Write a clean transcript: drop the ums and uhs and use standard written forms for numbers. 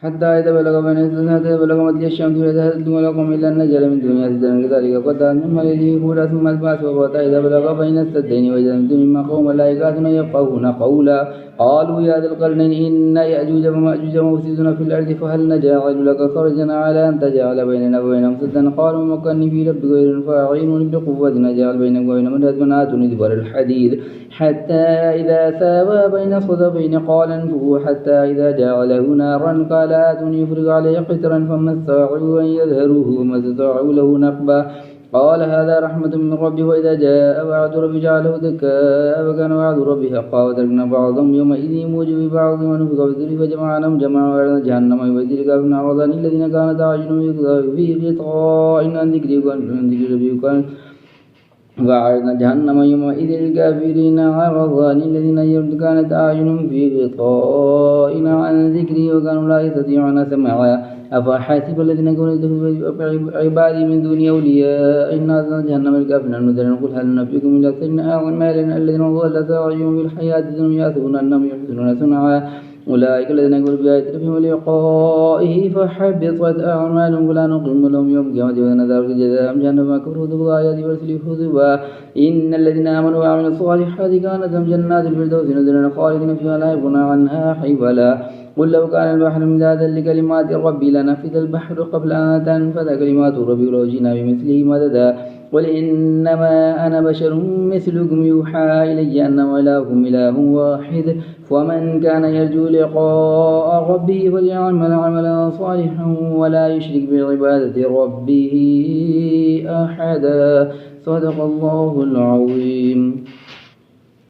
حتى إذا بلغ بين حتى بلغ مطلع الشمس وإذا ولكم إلا أن نجل من دنيا سجن كذلك قطعا ثم ليله أولى ثم البعث وقطع إذا بلغ بين السدين وإذا أنتم مما قوم لا يكادون يفقهون قولا قالوا يا ذا القرنين إن يأجوج ومأجوج مفسدون في الأرض فهل نجعل لك خرجا على أن تجعل بيننا وبينهم سدا قالوا مكني في ربك غير فاعين بقوة نجعل بينك وبينهم ردما آتوني دبر الحديد حتى إذا ساوى بين الصدفين قال انفخوا حتى إذا جعله نارا قال آتوني يفرغ عليه قطرا فما استطاعوا أن يظهروه وما استطاعوا له نقبا قال هذا رحمة من ربي وإذا جاء وعد ربي جعله دكاء وكان وعد ربي حقا وتركنا بعضهم يومئذ يموج ببعض ونفخ في الصور فجمعناهم جمعا وعرضنا جهنم يبدل الكافرين عرضا الذين كانت أعينهم في غطاء عن ذكري وعرضنا جهنم يومئذ للكافرين عرضا الذين كانت أعينهم في غطاء عن ذكري وكانوا لا يستطيعون سماعا أفحسب الذين كفروا عبادي من دون أولياء إن أعطينا جهنم للكافرين المدرين قل هل ننبئكم بالأخسرين أعمالا الذين ضل سعيهم في الحياة الدنيا يحسبون أنهم يحسنون صنعا أولئك الذين كفروا بآيات ربهم ولقائه فحبطت أعمالهم فلا نقيم لهم يوم القيامة وزن ذلك جزاءهم جهنم بما كفروا ذوقوا آياتي ورسلي خذوا إن الذين آمنوا وعملوا الصالحات كانت لهم جنات الفردوس نزلا خالدين فيها لا يبغون عنها حولا قل لو كان البحر مدادا لكلمات ربي لنفذ البحر قبل أن تنفذ كلمات ربي ولو جئنا بمثله مددا قل إنما أنا بشر مثلكم يوحى إلي أنما إلهكم إله واحد ومن كان يرجو لقاء ربه فليعمل عملا صالحا ولا يشرك بعبادة ربه أحدا صدق الله العظيم.